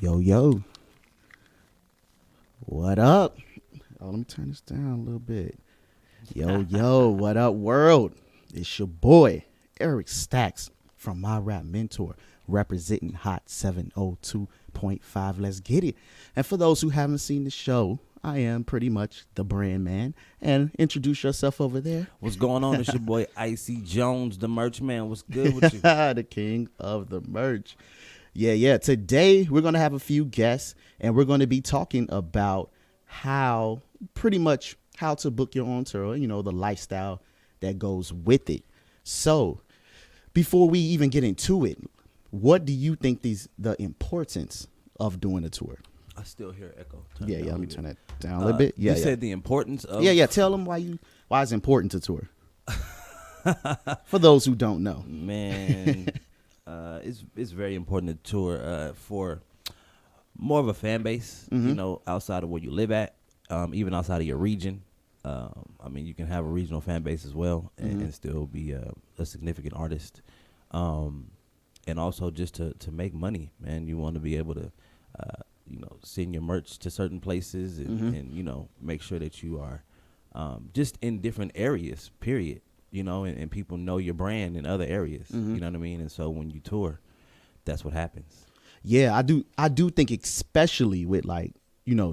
Yo, yo. What up? Oh, let me turn this down a little bit. Yo, yo, what up, world? It's your boy, Eric Stackz from My Rap Mentor, representing Hot 702.5. Let's get it. And for those who haven't seen the show, I am pretty much the brand man. And introduce yourself over there. What's going on? It's your boy Icy Jonez, the merch man. What's good with you? The king of the merch. Yeah. Today, we're going to have a few guests, and we're going to be talking about how to book your own tour, the lifestyle that goes with it. So, before we even get into it, what do you think the importance of doing a tour? I still hear echo. Yeah, let me turn that down a little bit. Yeah, you said the importance of... Yeah, tell them why it's important to tour. For those who don't know. Man, it's very important to tour for more of a fan base, outside of where you live at, even outside of your region. You can have a regional fan base as well and still be a significant artist. And also just to make money, man. You want to be able to... send your merch to certain places and make sure that you are just in different areas, period, and people know your brand in other areas, you know what I mean? And so when you tour, that's what happens. Yeah, I do think especially with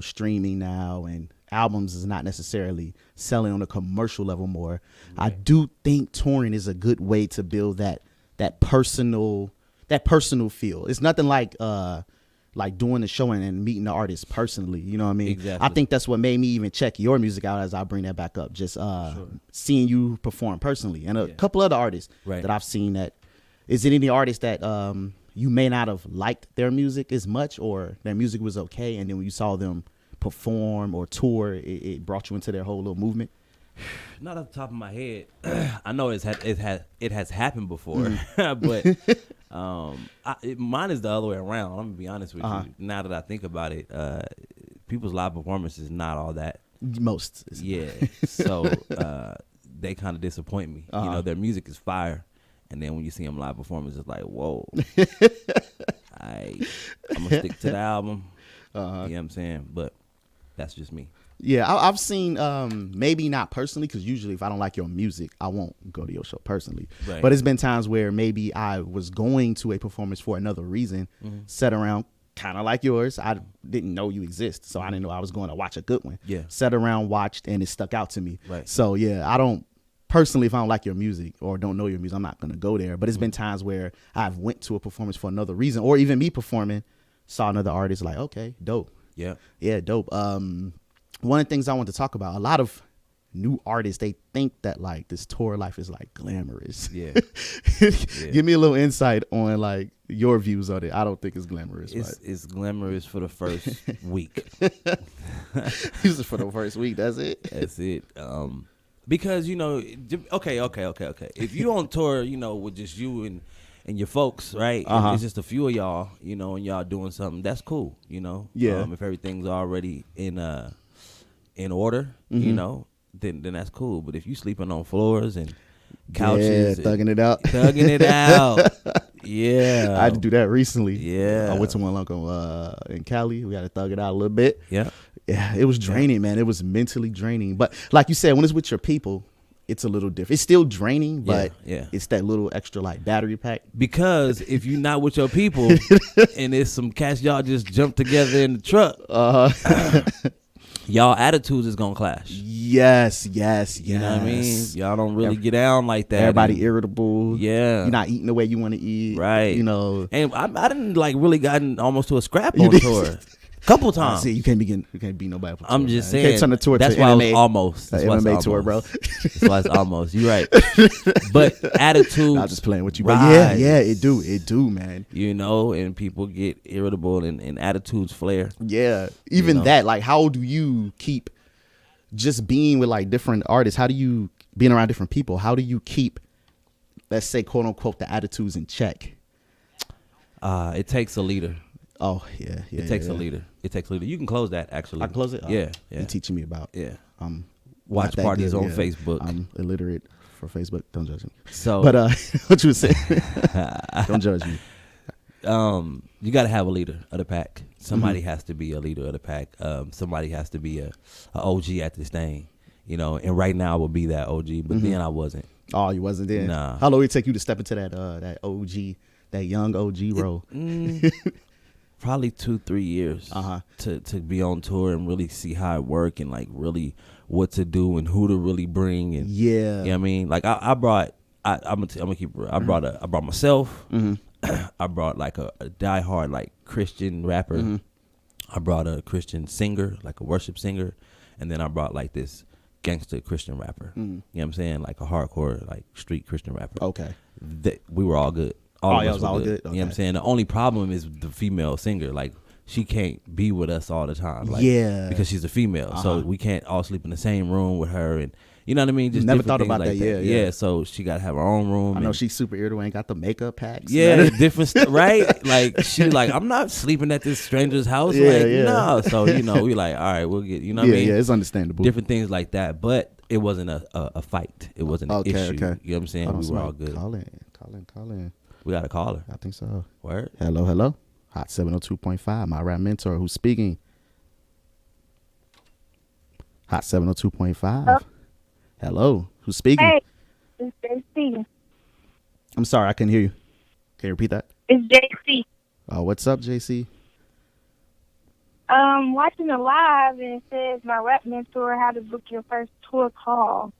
streaming now and albums is not necessarily selling on a commercial level more. Right. I do think touring is a good way to build that personal feel. It's nothing like doing the show and meeting the artist personally, you know what I mean? Exactly. I think that's what made me even check your music out as I bring that back up. Just seeing you perform personally. And a couple other artists that I've seen that. Is it any artist that you may not have liked their music as much or their music was okay and then when you saw them perform or tour, it brought you into their whole little movement? Not off the top of my head. I know it has happened before, but mine is the other way around. I'm gonna be honest with you. Now that I think about it, people's live performance is not all that. Most. Yeah. So they kind of disappoint me. Their music is fire, and then when you see them live performance, it's like, whoa. I'm gonna stick to the album. You know what I'm saying? But that's just me. Yeah, I've seen maybe not personally because usually if I don't like your music, I won't go to your show personally. Right. But it's been times where maybe I was going to a performance for another reason, sat around kind of like yours. I didn't know you exist, so I didn't know I was going to watch a good one. Yeah, sat around, watched, and it stuck out to me. Right. So yeah, I don't personally if I don't like your music or don't know your music, I'm not going to go there. But it's been times where I've went to a performance for another reason, or even me performing, saw another artist like, okay, dope. Yeah, dope. One of the things I want to talk about, a lot of new artists, they think that this tour life is glamorous. Yeah. Give me a little insight on your views on it. I don't think it's glamorous. It's glamorous for the first week. It's for the first week. That's it. That's it. Because okay. If you on tour, with just you and your folks, right? It's just a few of y'all, and y'all doing something. That's cool, Yeah. If everything's already in order, then that's cool. But if you sleeping on floors and couches, thugging it out, yeah, I had to do that recently. Yeah, I went to one local in Cali. We had to thug it out a little bit. Yeah, it was draining, man. It was mentally draining. But like you said, when it's with your people, it's a little different. It's still draining, but it's that little extra battery pack. Because if you're not with your people and there's some cats y'all just jump together in the truck, y'all attitudes is gonna clash. Yes. You know what I mean? Y'all don't really get down like that. Everybody irritable. Yeah. You're not eating the way you want to eat. Right. And I didn't really gotten almost to a scrap on tour. Couple times. See, you can't beat nobody up. I'm just saying. You can't turn the tour that's to why MMA, it's almost. That's why MMA it's tour, almost. bro. That's why it's almost. You're right. But attitudes. I'm just playing with you. But yeah, it do, man. And people get irritable and attitudes flare. Yeah. Even that, how do you keep just being with different artists? How do you, being around different people, how do you keep, let's say, quote unquote, the attitudes in check? It takes a leader. Oh, yeah. It takes a leader. You can close that, actually. I can close it? Yeah. You're teaching me about. Yeah. Watch parties on Facebook. I'm illiterate for Facebook. Don't judge me. So, but what you were saying? Don't judge me. you got to have a leader of the pack. Somebody has to be a leader of the pack. Somebody has to be a OG at this thing, you know. And right now I would be that OG, but then I wasn't. Oh, you wasn't there? Nah. How long did it take you to step into that OG, that young OG role? Probably 2-3 years to be on tour and really see how it work and like really what to do and who to really bring and yeah, you know what I mean. Like I'm gonna keep it real. I brought myself. I brought like a diehard like Christian rapper. I brought a Christian singer, like a worship singer, and then I brought like this gangster Christian rapper. You know what I'm saying? Like a hardcore like street Christian rapper. Okay, we were all good. All of us was all good. good. You know what I'm saying? The only problem is the female singer. Like she can't be with us all the time. Like, because she's a female, so we can't all sleep in the same room with her and. You know what I mean? Just never thought about like that. Yeah. So she got to have her own room. I know she's super irritable. Ain't got the makeup packs. Yeah, different stuff, right? Like she like I'm not sleeping at this stranger's house. No. So you know we like all right, we'll get. You know what I mean? Yeah, it's understandable. Different things like that, but it wasn't a fight. It wasn't an issue. Okay. You know what I'm saying? We were all good. Call in. We got a caller. I think so. Word. Hello. Hot 702.5. My rap mentor who's speaking. Hot 702.5. Hello. Who's speaking? Hey, it's JC. I'm sorry, I couldn't hear you. Can you repeat that? It's JC. Oh, what's up, JC? Watching the live and it says my rap mentor how to book your first tour call.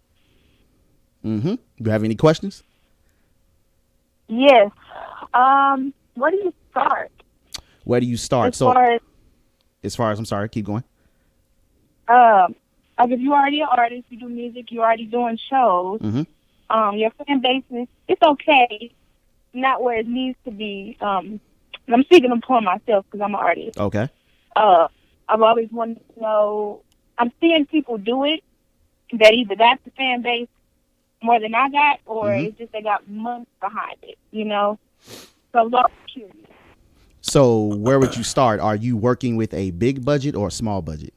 Do you have any questions? Yes. Where do you start? Where do you start? As far as I'm sorry, keep going. Like if you're already an artist, you do music, you're already doing shows. Your fan base it's okay, not where it needs to be. I'm speaking for myself because I'm an artist. Okay. I've always wanted to know. I'm seeing people do it that either got the fan base more than I got, or it's just they got money behind it. You know, so I'm curious. So where would you start? Are you working with a big budget or a small budget?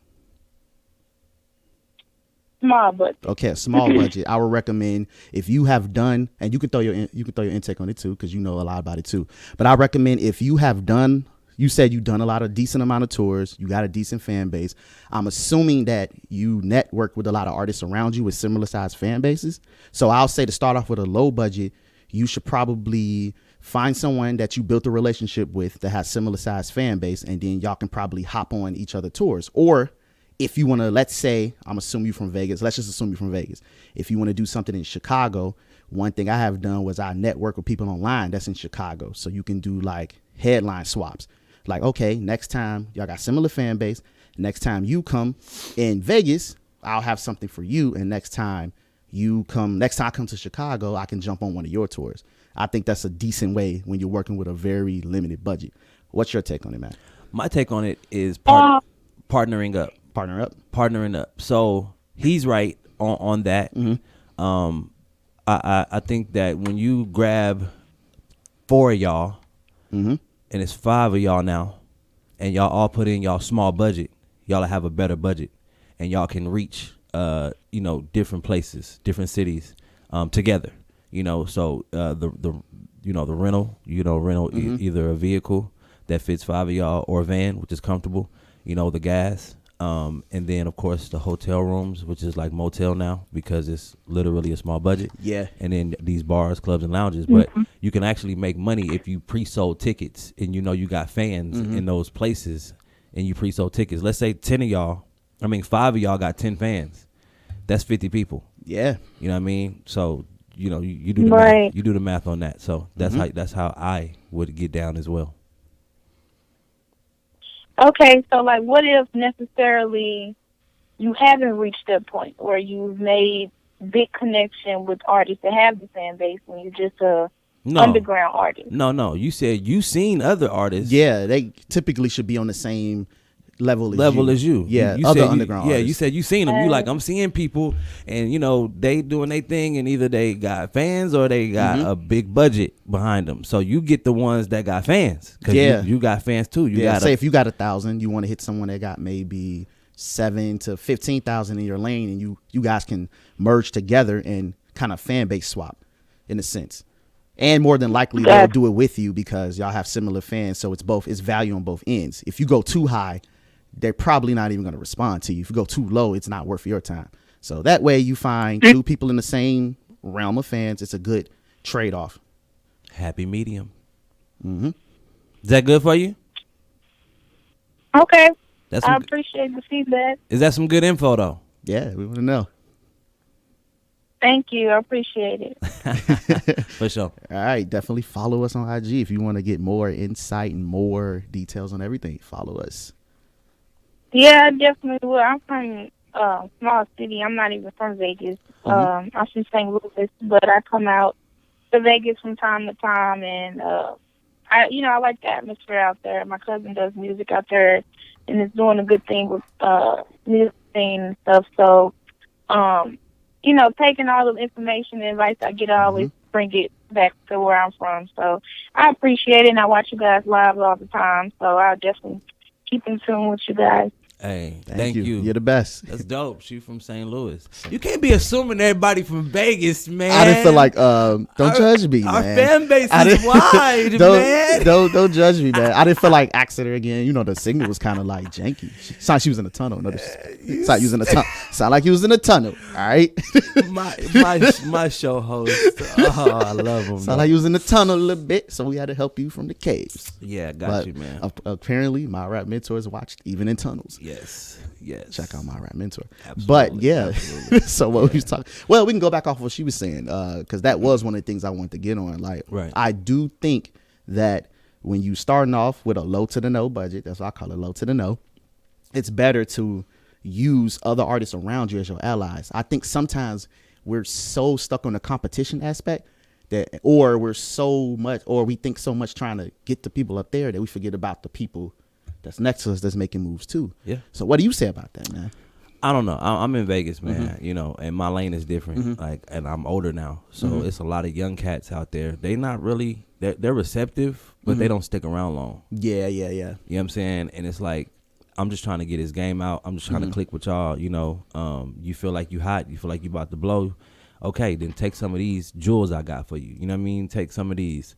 Small budget. Okay, small budget. I would recommend if you have done, and you can throw your intake on it too, because you know a lot about it too. But I recommend if you have done, you said you've done a decent amount of tours, you got a decent fan base. I'm assuming that you network with a lot of artists around you with similar sized fan bases. So I'll say to start off with a low budget, you should probably find someone that you built a relationship with that has similar sized fan base, and then y'all can probably hop on each other tours. Or if you want to, let's say, I'm assuming you from Vegas. Let's just assume you're from Vegas. If you want to do something in Chicago, one thing I have done was I network with people online that's in Chicago. So you can do like headline swaps. Like, okay, next time y'all got similar fan base. Next time you come in Vegas, I'll have something for you. And next time I come to Chicago, I can jump on one of your tours. I think that's a decent way when you're working with a very limited budget. What's your take on it, man? My take on it is partnering up. Partnering up. So he's right on that. I think that when you grab 4 of y'all, and it's 5 of y'all now, and y'all all put in y'all small budget, y'all have a better budget, and y'all can reach different places, different cities together. So the rental, either a vehicle that fits 5 of y'all or a van, which is comfortable, the gas. And then of course the hotel rooms, which is like motel now because it's literally a small budget. Yeah. And then these bars, clubs, and lounges. But you can actually make money if you pre-sold tickets and you got fans in those places and you pre-sold tickets. Let's say 5 of y'all got 10 fans. That's 50 people. Yeah. You know what I mean? So you do the math. You do the math on that. So that's how I would get down as well. Okay, so like what if necessarily you haven't reached that point where you've made big connection with artists that have the fan base and you're just a underground artist? No. You said you seen other artists. Yeah, they typically should be on the same level as you. Yeah, you other said underground artists. Yeah, you said you seen them. You like, I'm seeing people and they doing their thing and either they got fans or they got a big budget behind them. So you get the ones that got fans. Cause you got fans too. Say if you got 1,000, you want to hit someone that got maybe 7,000 to 15,000 in your lane, and you guys can merge together and kind of fan base swap in a sense. And more than likely they'll do it with you because y'all have similar fans. So it's value on both ends. If you go too high, they're probably not even going to respond to you. If you go too low, it's not worth your time. So that way you find two people in the same realm of fans. It's a good trade-off. Happy medium. Mm-hmm. Is that good for you? Okay. That's I appreciate the feedback. Is that some good info, though? Yeah, we want to know. Thank you. I appreciate it. For sure. All right, definitely follow us on IG if you want to get more insight and more details on everything. Follow us. Yeah, I definitely will. I'm from a small city. I'm not even from Vegas. I'm from St. Louis, but I come out to Vegas from time to time, and I like the atmosphere out there. My cousin does music out there, and is doing a good thing with music scene and stuff. So, taking all the information and advice I get, I always bring it back to where I'm from. So I appreciate it, and I watch you guys live all the time. So I'll definitely keep in tune with you guys. Hey, Thank you. You're the best. That's dope. She from St. Louis. You can't be assuming everybody from Vegas, man. I didn't feel like don't judge me, man. Our fan base is wide, man. Don't judge me, man. I didn't feel like asking her again. You know, the signal was kind of like janky. Sound like she was in a tunnel. No, sound you was in a tunnel. Sound like you was in a tunnel. All right. my show host. Oh, I love him. Sound like you was in the tunnel a little bit, so we had to help you from the caves. Yeah, got you, man. Apparently, my rap mentors watched even in tunnels. Yes. Check out my rap mentor. Absolutely, but yeah, absolutely. So what we was talking. Well, we can go back off what she was saying because that was one of the things I wanted to get on. Like, right. I do think that when you starting off with a low to the no budget, that's what I call it, low to the no. It's better to use other artists around you as your allies. I think sometimes we're so stuck on the competition aspect or we think so much trying to get the people up there that we forget about the people that's next to us that's making moves too. Yeah. So what do you say about that, man? I don't know. I'm in Vegas, man. And my lane is different. And I'm older now, so it's a lot of young cats out there. They not really. They're receptive, but they don't stick around long. Yeah. You know what I'm saying? And it's like, I'm just trying to get his game out. I'm just trying to click with y'all. You feel like you hot. You feel like you about to blow. Okay, then take some of these jewels I got for you. You know what I mean? Take some of these.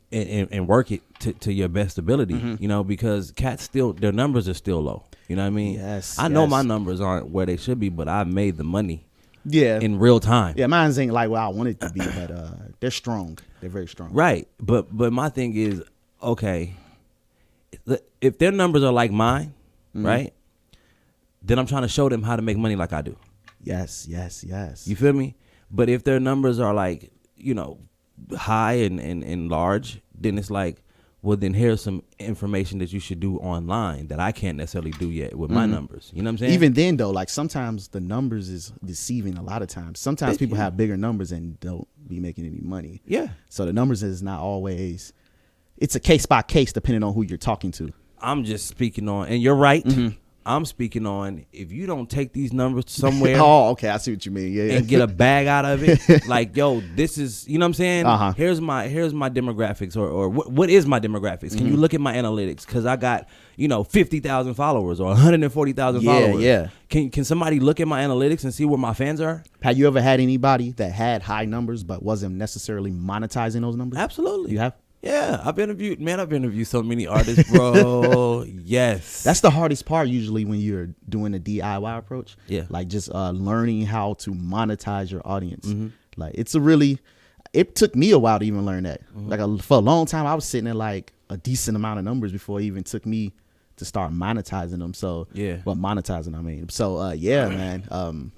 And work it to your best ability, because cats still, their numbers are still low. You know what I mean? Yes. I know my numbers aren't where they should be, but I've made the money. Yeah. In real time. Yeah, mine ain't like where I want it to be, but they're strong. They're very strong. Right. But my thing is, okay, if their numbers are like mine, right, then I'm trying to show them how to make money like I do. Yes. You feel me? But if their numbers are like, high and large, then it's like, well, then here's some information that you should do online that I can't necessarily do yet with my numbers. You know what I'm saying? Even then, though, like sometimes the numbers is deceiving a lot of times. Sometimes people have bigger numbers and don't be making any money. Yeah. So the numbers is not always, it's a case by case depending on who you're talking to. I'm just speaking on, and you're right. I'm speaking on, if you don't take these numbers somewhere. Oh, okay. I see what you mean. Yeah. And get a bag out of it. Like, yo, this is, you know what I'm saying? Here's my demographics or what is my demographics? Can you look at my analytics? Because I got, 50,000 followers or 140,000 followers. Yeah. Can somebody look at my analytics and see where my fans are? Have you ever had anybody that had high numbers but wasn't necessarily monetizing those numbers? Absolutely. You have? Yeah, I've interviewed so many artists, bro. Yes. That's the hardest part usually when you're doing a DIY approach. Yeah. Like just learning how to monetize your audience. Like it took me a while to even learn that. Like for a long time, I was sitting at like a decent amount of numbers before it even took me to start monetizing them. So monetizing, I mean. So man.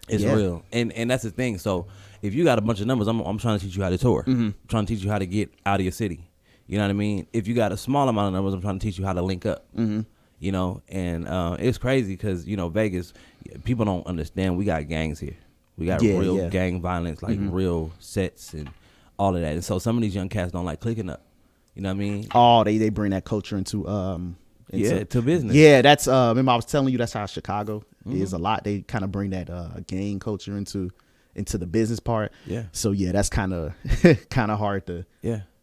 It's real. And that's the thing. So if you got a bunch of numbers, I'm trying to teach you how to tour. I'm trying to teach you how to get out of your city. You know what I mean? If you got a small amount of numbers, I'm trying to teach you how to link up. And it's crazy because, Vegas, people don't understand. We got gangs here. We got real gang violence, like real sets and all of that. And so some of these young cats don't like clicking up. You know what I mean? Oh, they bring that culture into to business. Yeah, that's remember I was telling you that's how Chicago is a lot. They kind of bring that gang culture into the business part. Yeah. So that's kind of hard to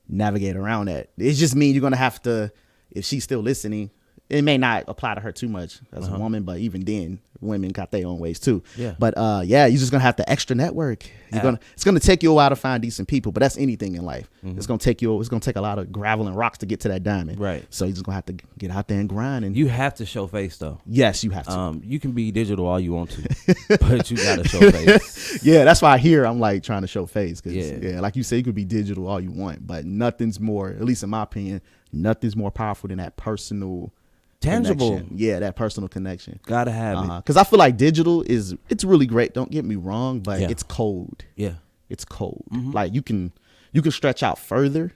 navigate around that. It just means you're gonna have to, if she's still listening, it may not apply to her too much as a woman, but even then, women got their own ways too. Yeah. But you're just gonna have to extra network. It's gonna take you a while to find decent people, but that's anything in life. It's gonna take a lot of gravel and rocks to get to that diamond. Right. So you're just gonna have to get out there and grind. And you have to show face though. Yes, you have to. You can be digital all you want to, but you gotta show face. Yeah, that's why here I'm like trying to show face. Cause, Yeah, like you say, you could be digital all you want, but nothing's more, at least in my opinion, nothing's more powerful than that personal Tangible. connection. Yeah, that personal connection. Gotta have it. Because I feel like digital it's really great. Don't get me wrong, but it's cold. Yeah. It's cold. Like you can stretch out further,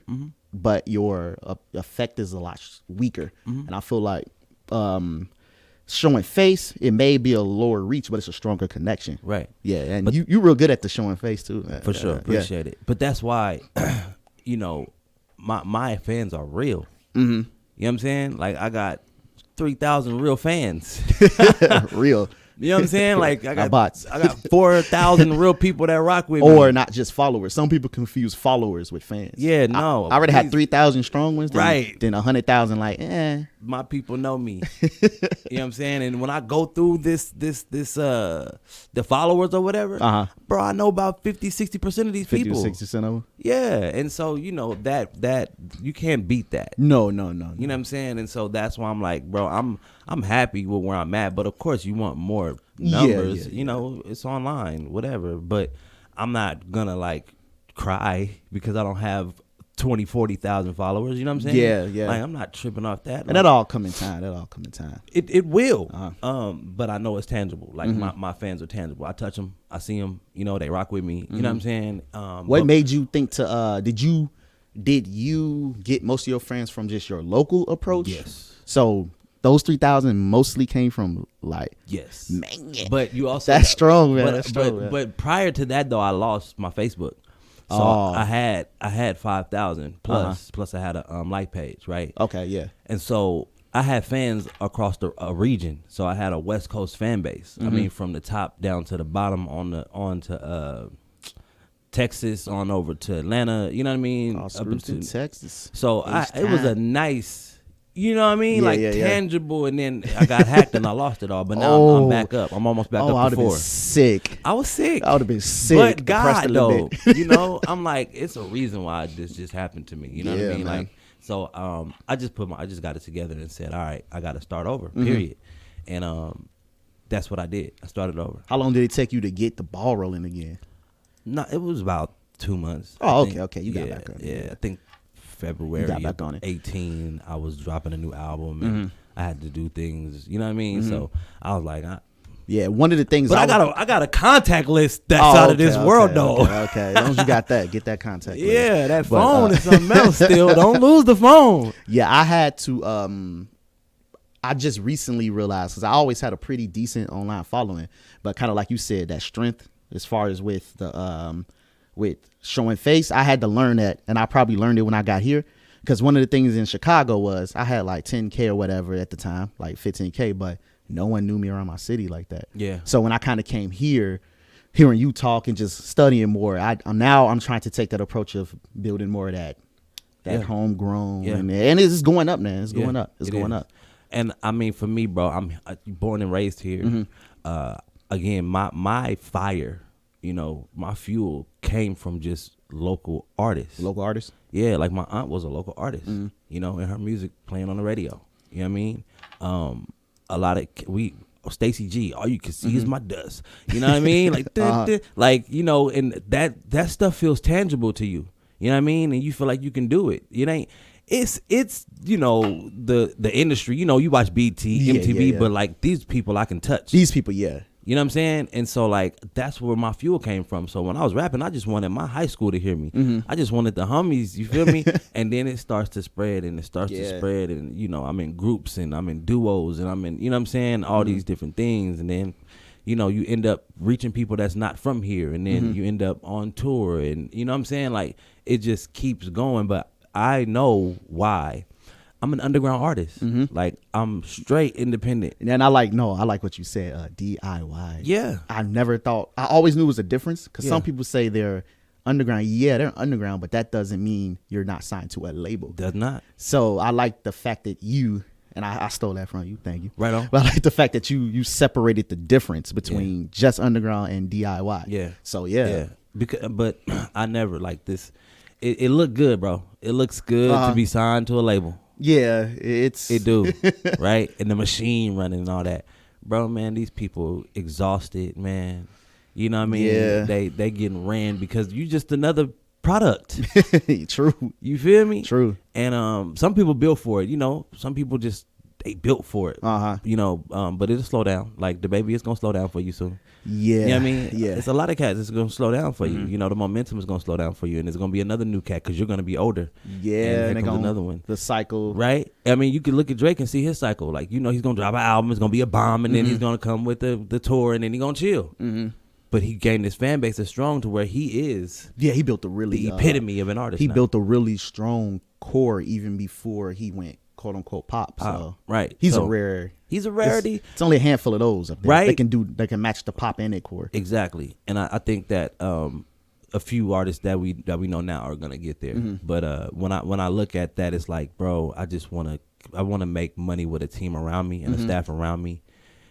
but your effect is a lot weaker. And I feel like showing face, it may be a lower reach, but it's a stronger connection. Right. Yeah, and you real good at the showing face too. For sure. Appreciate it. But that's why, my fans are real. You know what I'm saying? Like I got 3,000 real fans. Real. You know what I'm saying? Like I got bots. I got 4,000 real people that rock with me. Or not just followers. Some people confuse followers with fans. Yeah, no. I already had 3,000 strong ones. Right. Then 100,000 like, My people know me. You know what I'm saying? And when I go through this the followers or whatever, bro, I know about 50-60% of these 50 people. 60% of them. Yeah. And so, that you can't beat that. No. You know what I'm saying? And so that's why I'm like, bro, I'm happy with where I'm at. But of course you want more numbers. Yeah. It's online, whatever. But I'm not gonna like cry because I don't have 20,000-40,000 followers. You know what I'm saying? Yeah. Like I'm not tripping off that. And that all come in time. It will. But I know it's tangible. Like my fans are tangible. I touch them. I see them. They rock with me. You know what I'm saying? What made you think to did you get most of your friends from just your local approach? Yes. So those 3,000 mostly came from yes. Man. But you also that's strong, man. That's strong, man. But prior to that though, I lost my Facebook. So I had 5,000 plus I had a like page, right? Okay, yeah. And so I had fans across a region. So I had a West Coast fan base. I mean, from the top down to the bottom on to Texas, on over to Atlanta. You know what I mean? Up into Texas. So it was a nice. You know what I mean? Yeah, tangible, and then I got hacked and I lost it all. But now I'm back up. I'm almost back up to 4. I would have been sick. I was sick. I would have been sick. But God, though, I'm like, it's a reason why this just happened to me. You know what I mean? Man. Like, so I just got it together and said, all right, I got to start over. Period. And that's what I did. I started over. How long did it take you to get the ball rolling again? No, it was about 2 months. Oh, okay. You got back on it. Yeah, I think February back on it. 18, I was dropping a new album and I had to do things, you know what I mean? So I was like, one of the things. But I got a contact list that's out of this world though. Okay. As long as you got that, get that contact list. Yeah, that phone is something else still. Don't lose the phone. Yeah, I had to I just recently realized, because I always had a pretty decent online following, but kind of like you said, that strength as far as with the with showing face, I had to learn that, and I probably learned it when I got here, because one of the things in Chicago was I had like 10K or whatever at the time, like 15K, but no one knew me around my city like that. Yeah. So when I kind of came here, hearing you talk and just studying more, I'm trying to take that approach of building more of that homegrown, and it's going up, man. It's going up. It's going up. And I mean, for me, bro, I'm born and raised here. Again, my fire, my fuel came from just local artists. Local artists? Yeah, like my aunt was a local artist, and her music playing on the radio. You know what I mean? A lot of Stacy G, all you can see is my dust. You know what I mean? Like, and that stuff feels tangible to you. You know what I mean? And you feel like you can do it. It ain't. It's the industry. You watch BT, MTV, but like these people I can touch. These people, yeah. You know what I'm saying? And so like that's where my fuel came from. So when I was rapping, I just wanted my high school to hear me. I just wanted the homies, you feel me? And then it starts to spread and I'm in groups and I'm in duos and I'm in, you know what I'm saying? All these different things. And then, you end up reaching people that's not from here. And then you end up on tour and you know what I'm saying? Like it just keeps going. But I know why. I'm an underground artist. Like I'm straight independent. And I like what you said, DIY. Yeah. I always knew it was a difference, because some people say they're underground. Yeah, they're underground, but that doesn't mean you're not signed to a label. Does not. So I like the fact that you, and I stole that from you. Thank you. Right on. But I like the fact that you separated the difference between just underground and DIY. Yeah. So yeah. But I never like this. It looked good, bro. It looks good to be signed to a label. Yeah, it do, right? And the machine running and all that, bro. Man, these people exhausted, man. You know what I mean? Yeah. They getting ran because you just another product. True. You feel me? True. And some people built for it. You know, some people just they built for it. You know, but it'll slow down. Like the baby is gonna slow down for you soon. Yeah. You know what I mean? Yeah. It's a lot of cats that's going to slow down for you. You know, the momentum is going to slow down for you. And there's going to be another new cat because you're going to be older. Yeah. And comes another one. The cycle. Right? I mean, you could look at Drake and see his cycle. Like, you know, he's going to drop an album. It's going to be a bomb. And then he's going to come with the tour. And then he's going to chill. But he gained his fan base as strong to where he is. Yeah, he built the epitome of an artist. He built a really strong core even before he went quote unquote pop. So right. He's a rarity. It's only a handful of those up there. Right. They can match the pop and their core. Exactly. And I think that a few artists that we know now are gonna get there. But when I look at that, it's like, bro, I wanna make money with a team around me and a staff around me.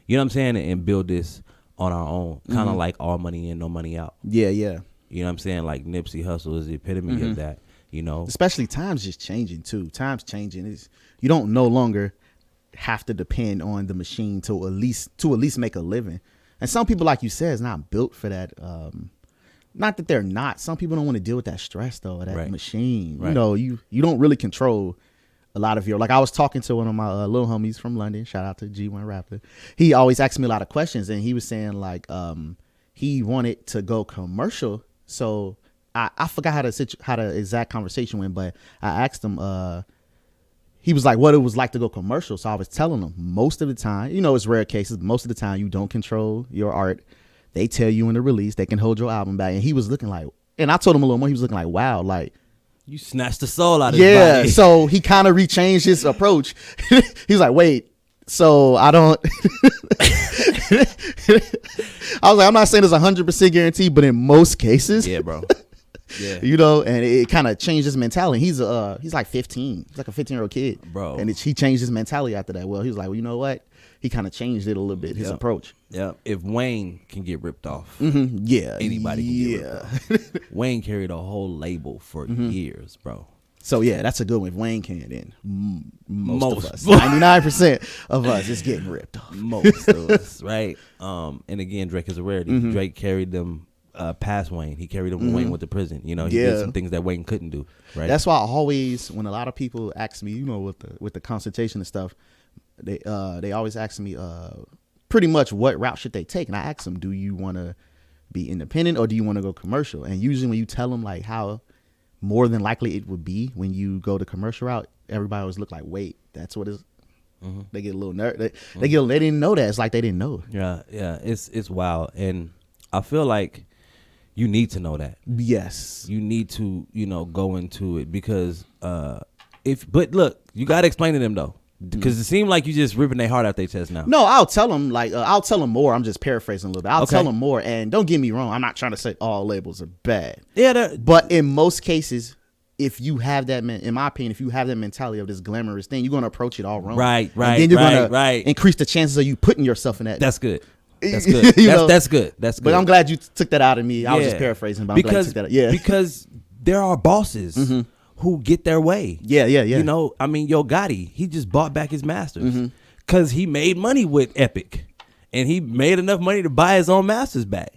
You know what I'm saying? And build this on our own. Kinda like all money in, no money out. Yeah, yeah. You know what I'm saying? Like Nipsey Hussle is the epitome of that. You know, especially times just changing too. Times changing. You don't no longer have to depend on the machine to at least make a living. And some people, like you said, is not built for that. Not that they're not. Some people don't want to deal with that stress though, of that machine. Right. You know, you don't really control a lot of your. Like I was talking to one of my little homies from London. Shout out to G1 Rapper. He always asks me a lot of questions, and he was saying like he wanted to go commercial. So I forgot how the exact conversation went, but I asked him. He was like, what it was like to go commercial. So I was telling him most of the time, you know, it's rare cases. Most of the time, you don't control your art. They tell you in the release they can hold your album back, and he was looking like, and I told him a little more. He was looking like, wow, like you snatched the soul out of his body. Yeah. So he kind of rechanged his approach. He's like, wait. So I don't. I was like, I'm not saying it's 100% guaranteed, but in most cases, yeah, bro. Yeah. You know, and it kind of changed his mentality. He's like 15. He's like a 15-year-old kid, bro. And he changed his mentality after that. Well, he was like, well, you know what? He kind of changed it a little bit. His approach. Yeah. If Wayne can get ripped off, yeah, anybody can get ripped off. Wayne carried a whole label for years, bro. So yeah, that's a good one. If Wayne can, then most of us, 99% of us, is getting ripped off. Most of us, right? And again, Drake is a rarity. Drake carried them past Wayne. He carried them when Wayne went to prison. You know, he did some things that Wayne couldn't do. Right. That's why I always, when a lot of people ask me, you know, with the consultation and stuff, they always ask me pretty much what route should they take, and I ask them, do you want to be independent or do you want to go commercial? And usually when you tell them like how more than likely it would be when you go the commercial route, everybody always look like, wait, that's what is. They get a little nerd. They didn't know that. It's like they didn't know. Yeah, it's wild, and I feel like you need to know that. Yes, you need to, you know, go into it because but look, you got to explain to them though. Because it seemed like you just ripping their heart out their chest now. No, I'll tell them I'll tell them more. I'm just paraphrasing a little bit. I'll tell them more, and don't get me wrong. I'm not trying to say all labels are bad. Yeah, but in most cases, if you have that, in my opinion, if you have that mentality of this glamorous thing, you're gonna approach it all wrong. Right. And then you're gonna increase the chances of you putting yourself in that. That's good. That's good. That's good. But I'm glad you took that out of me. I was just paraphrasing, but I'm glad you took that out. Yeah, because there are bosses. Who get their way. Yeah. You know, I mean, Yo Gotti, he just bought back his masters because he made money with Epic and he made enough money to buy his own masters back.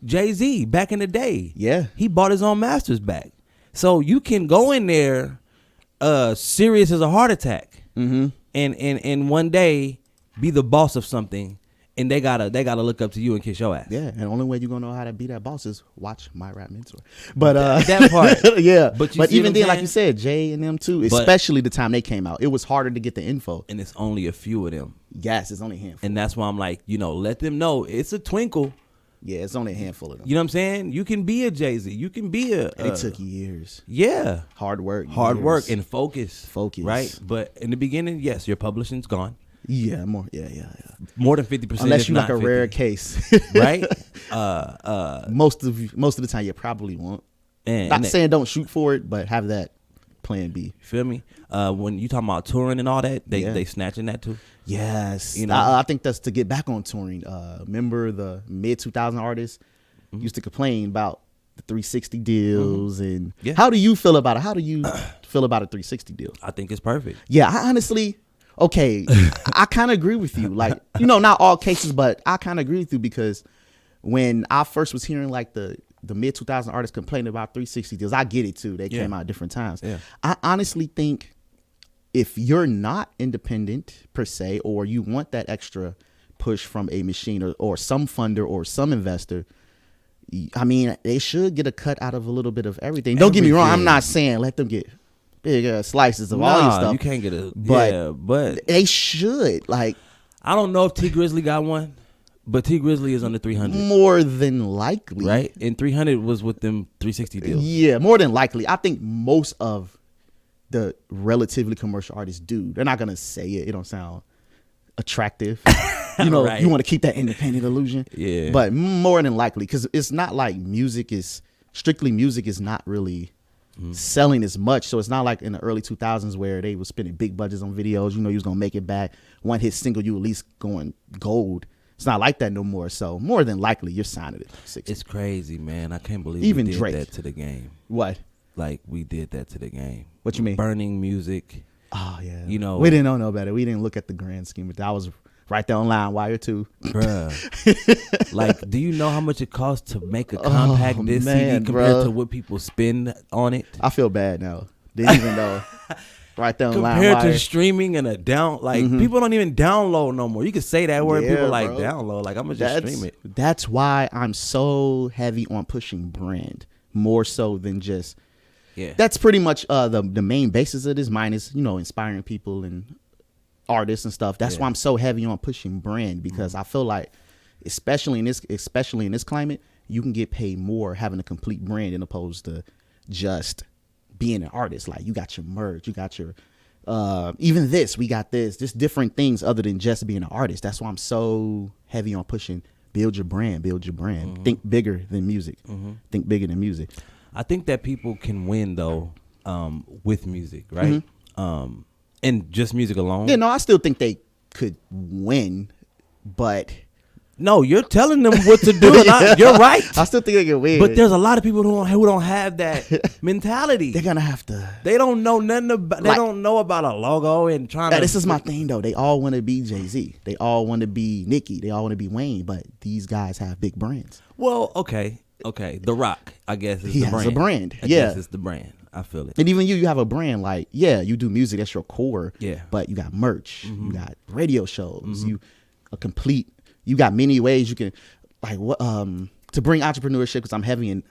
Jay-Z, back in the day, he bought his own masters back. So you can go in there serious as a heart attack and one day be the boss of something. And they gotta look up to you and kiss your ass. Yeah, and the only way you're gonna know how to be that boss is watch My Rap Mentor. But that part, yeah. But even then, like you said, Jay and them too, especially the time they came out, it was harder to get the info. And it's only a few of them. Yes, it's only a handful. And that's why I'm like, you know, let them know it's a twinkle. Yeah, it's only a handful of them. You know what I'm saying? You can be a Jay-Z. You can be a. It took years. Yeah, hard work and focus. Right, but in the beginning, yes, your publishing's gone. Yeah, more than 50%. Unless you're like a rare case, right? Most of the time, you probably won't. Not saying don't shoot for it, but have that plan B. Feel me? When you talking about touring and all that, they snatching that too. Yes, You know? I think that's to get back on touring. Remember the mid 2000 artists used to complain about the 360 deals and how do you feel about it? How do you feel about a 360 deal? I think it's perfect. Yeah, I honestly, I kind of agree with you. Like, not all cases, but I kind of agree with you because when I first was hearing like the mid 2000 artists complaining about 360 deals, I get it too. They came out at different times. Yeah. I honestly think if you're not independent per se, or you want that extra push from a machine or some funder or some investor, I mean, they should get a cut out of a little bit of everything. Don't get me wrong. I'm not saying let them get big slices of all your stuff. You can't get a, but they should. Like, I don't know if T Grizzly got one, but T Grizzly is under 300. More than likely. Right? And 300 was with them 360 deals. Yeah, more than likely. I think most of the relatively commercial artists do. They're not going to say it. It don't sound attractive. Right. You want to keep that independent illusion. Yeah. But more than likely, because it's not like music is not really selling as much. So it's not like in the early 2000s where they were spending big budgets on videos. You was going to make it back. One hit single, you at least going gold. It's not like that no more. So more than likely, you're signing it. 60. It's crazy, man. I can't believe Even we did Drake. that to the game. What? Like, we did that to the game. What you mean? Burning music. Oh, yeah. We didn't know about it. We didn't look at the grand scheme. But I was right there on LimeWire too. Bruh. Like, do you know how much it costs to make a compact disc CD compared to what people spend on it? I feel bad now. Didn't even know. Right there on compared LimeWire. To streaming and people don't even download no more. You can say that word, people like bro. Download. Like, I'm gonna just stream it. That's why I'm so heavy on pushing brand more so than just. Yeah. That's pretty much the main basis of this. Mine is inspiring people and artists and stuff. That's why I'm so heavy on pushing brand because I feel like, especially in this climate, you can get paid more having a complete brand than opposed to just being an artist. Like, you got your merch, you got your even this, we got this, just different things other than just being an artist. That's why I'm so heavy on pushing build your brand. Think bigger than music. Think bigger than music. I think that people can win though with music, right? And just music alone. Yeah, no, I still think they could win, but no, you're telling them what to do. You're right. I still think they can win. But there's a lot of people who don't have that mentality. They're gonna have to. They don't know nothing about. They don't know about a logo and trying to. This is my thing though. They all want to be Jay-Z. They all want to be Nicki. They all want to be Wayne. But these guys have big brands. Well, okay. The Rock, I guess, is he the has brand. a brand. I guess it's the brand. I feel it. And even you have a brand. Like, you do music. That's your core. Yeah. But you got merch. You got radio shows. You got many ways you can, like, what to bring entrepreneurship, because I'm heavy into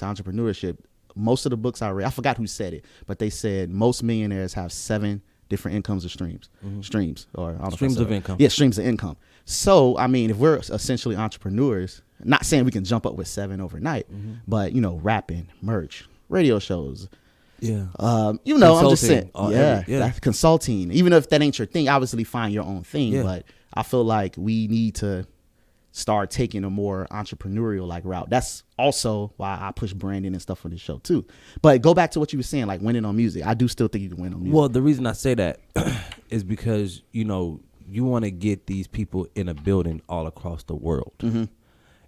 entrepreneurship. Most of the books I read, I forgot who said it, but they said most millionaires have 7 different incomes or streams. Streams of income. Yeah, streams of income. So, I mean, if we're essentially entrepreneurs, not saying we can jump up with 7 overnight, but, rapping, merch, radio shows. Yeah. I'm just saying. That's consulting. Even if that ain't your thing, obviously find your own thing. Yeah. But I feel like we need to start taking a more entrepreneurial route. That's also why I push branding and stuff on this show too. But go back to what you were saying, like winning on music. I do still think you can win on music. Well, the reason I say that is because, you want to get these people in a building all across the world.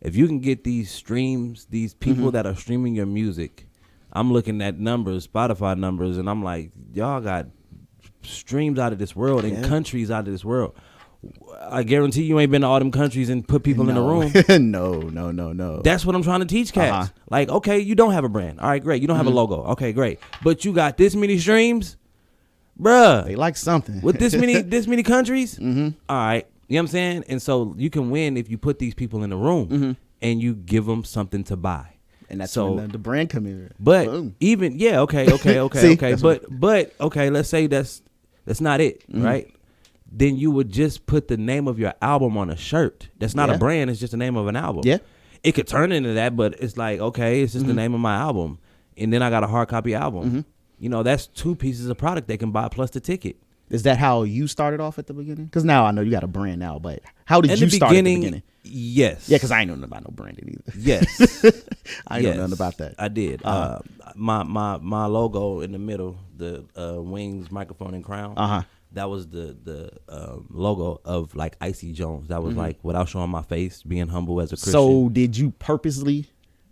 If you can get these streams, these people that are streaming your music, I'm looking at numbers, Spotify numbers, and I'm like, y'all got streams out of this world and countries out of this world. I guarantee you ain't been to all them countries and put people in the room. No. That's what I'm trying to teach cats. Like, okay, you don't have a brand. All right, great. You don't have a logo. Okay, great. But you got this many streams, bruh. They like something. With this many countries? All right. You know what I'm saying? And so you can win if you put these people in the room and you give them something to buy. And that's when the brand come in. But boom. even, okay. See, okay. But okay, let's say that's not it, right? Then you would just put the name of your album on a shirt. That's not a brand. It's just the name of an album. Yeah. It could turn into that, but it's like, okay, it's just the name of my album. And then I got a hard copy album. That's 2 pieces of product they can buy plus the ticket. Is that how you started off at the beginning? Because now I know you got a brand now, but how did you start at the beginning? Yes. Yeah, because I ain't know nothing about no branding either. Yes. I ain't know nothing about that. I did. My logo in the middle, the wings, microphone, and crown. That was the logo of like Icy Jones. That was like without showing my face, being humble as a Christian. So did you purposely?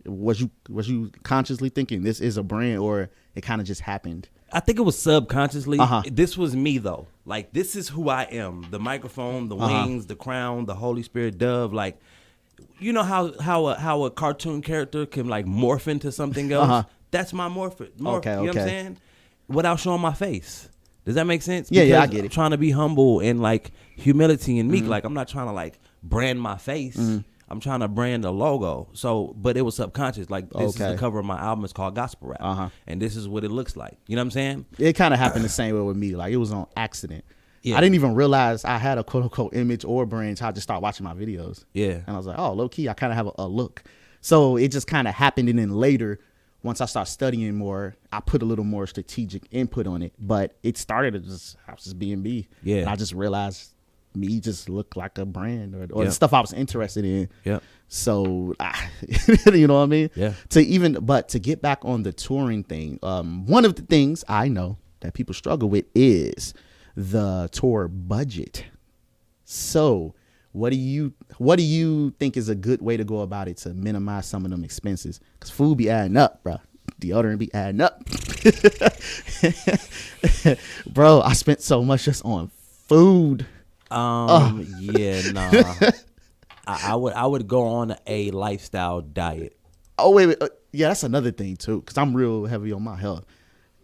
Was you consciously thinking this is a brand, or it kind of just happened? I think it was subconsciously. This was me though. Like, this is who I am. The microphone, the wings, the crown, the Holy Spirit dove. Like, you know how a cartoon character can like morph into something else. That's my morph. Okay, you know what I'm saying? Without showing my face. Does that make sense? Yeah, I get it. I'm trying to be humble and like humility and meek. Like, I'm not trying to like brand my face. I'm trying to brand a logo. So, but it was subconscious. Like, this is the cover of my album. It's called Gospel Rap. And this is what it looks like. You know what I'm saying? It kind of happened the same way with me. Like, it was on accident. Yeah. I didn't even realize I had a quote unquote image or brand until I just started watching my videos. Yeah. And I was like, oh, low key, I kind of have a look. So it just kind of happened. And then later, once I started studying more, I put a little more strategic input on it. But it started as I was just being me. Yeah. And I just realized me just looked like a brand or the stuff I was interested in. Yeah. So, you know what I mean? Yeah. To get back on the touring thing, one of the things I know that people struggle with is the tour budget. So what do you think is a good way to go about it to minimize some of them expenses? Because food be adding up, bro. Deodorant be adding up. Bro, I spent so much just on food. Yeah, nah. I would go on a lifestyle diet. Oh, wait. Yeah, that's another thing too, because I'm real heavy on my health.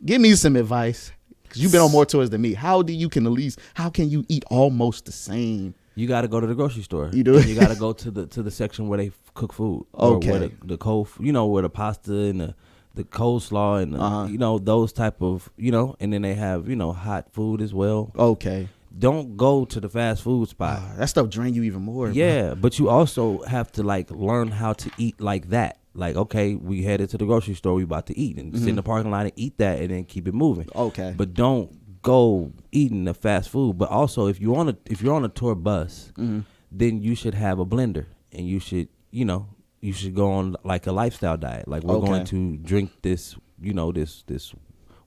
Give me some advice, because you've been on more tours than me. How can you eat almost the same? You got to go to the grocery store. You do? You got to go to the section where they cook food. Okay. Or where the cold, where the pasta and the coleslaw and those type of, and then they have, hot food as well. Okay. Don't go to the fast food spot. That stuff drain you even more. Yeah, bro. but you also have to like learn how to eat like that. Like, okay, we headed to the grocery store, we about to eat, and sit in the parking lot and eat that, and then keep it moving. Okay. But don't go eating the fast food. But also, if you're on a tour bus, then you should have a blender, and you should go on like a lifestyle diet. Like, we're going to drink this, this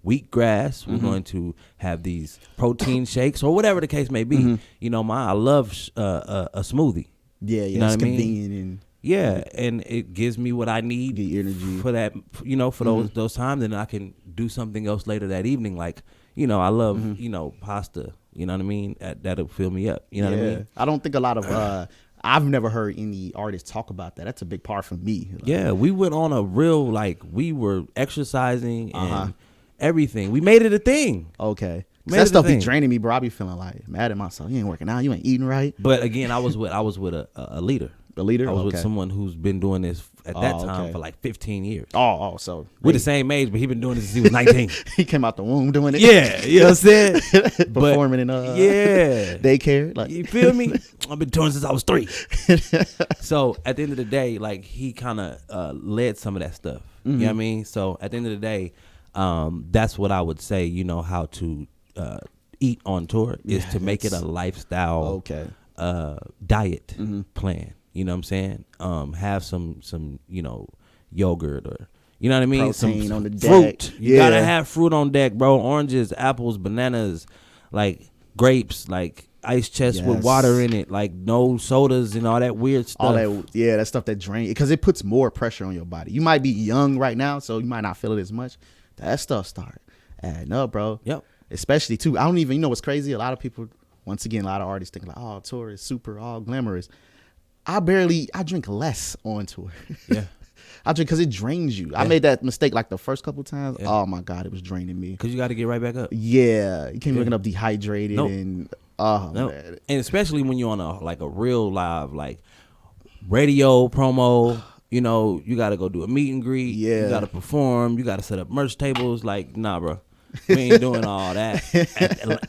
wheatgrass. We're going to have these protein shakes or whatever the case may be. I love a smoothie. Yeah, it's convenient and and it gives me what I need, the energy for that. For those times, and I can do something else later that evening. Like, I love pasta. You know what I mean? That'll fill me up. You know what I mean? I don't think a lot of. I've never heard any artists talk about that. That's a big part for me. Like, yeah, we went on a real we were exercising and everything. We made it a thing. Okay. That stuff be draining me, bro. I be feeling like mad at myself. You ain't working out. You ain't eating right. But again, I was with a leader. A leader? I was with someone who's been doing this at that time for like 15 years. So we're the same age, but he been doing this since he was 19. He came out the womb doing it. Yeah, you know what I'm saying? Performing in daycare. Like, you feel me? I've been touring since I was 3. So at the end of the day, like, he kind of led some of that stuff. You know what I mean? So at the end of the day, that's what I would say, how to eat on tour is to make it a lifestyle diet plan. You know what I'm saying? Have some yogurt or, you know what I mean? Protein on the deck. Fruit. You gotta have fruit on deck, bro. Oranges, apples, bananas, like grapes, like ice chest with water in it, like no sodas and all that weird stuff. That stuff that drains, because it puts more pressure on your body. You might be young right now, so you might not feel it as much. That stuff start adding up, bro. Yep. Especially too, I don't even, what's crazy? A lot of people, once again, a lot of artists think like, oh, tour is super all glamorous. I drink less on tour. Yeah. I drink because it drains you. Yeah. I made that mistake like the first couple times. Yeah. Oh my God, it was draining me. Because you got to get right back up. Yeah. You can't be waking up dehydrated and man. And especially when you're on a real live like radio promo, you got to go do a meet and greet. Yeah. You got to perform. You got to set up merch tables. Like, nah, bro. We ain't doing all that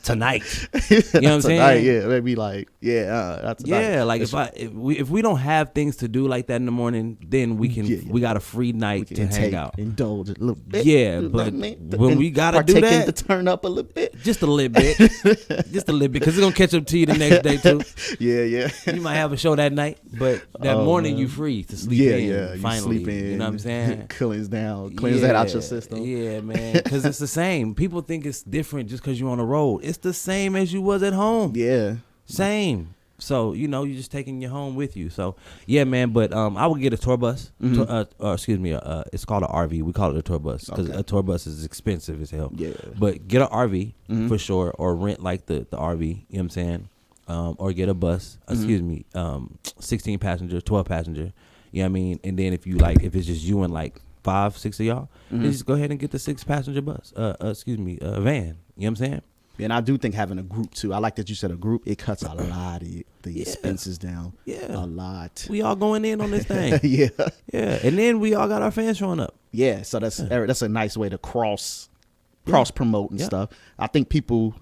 tonight. You know what I'm saying? Yeah, maybe like that's yeah. Like if we don't have things to do like that in the morning, then we can we got a free night to hang out, indulge a little bit. Yeah, but when we gotta do that, to turn up a little bit, just a little bit, because it's gonna catch up to you the next day too. Yeah. You might have a show that night, but that morning you free to sleep in. Yeah. Finally, you sleep in. You know what I'm saying? Cleanse that out your system. Yeah, man. Because it's the same. People think it's different just because you're on the road. It's the same as you was at home. Yeah. Same. So, you're just taking your home with you. So, yeah, man. But I would get a tour bus. Excuse me. It's called an RV. We call it a tour bus because a tour bus is expensive as hell. Yeah. But get an RV for sure, or rent like the RV. You know what I'm saying? Or get a bus. Excuse me. 16 passenger, 12 passenger. You know what I mean? And then if it's just you and like 5, 6 of y'all, then just go ahead and get the 6 passenger bus. Van. You know what I'm saying? And I do think having a group too. I like that you said a group. It cuts a lot of the expenses down. Yeah, a lot. We all going in on this thing. Yeah. And then we all got our fans showing up. Yeah, so that's a nice way to cross promote and stuff. I think people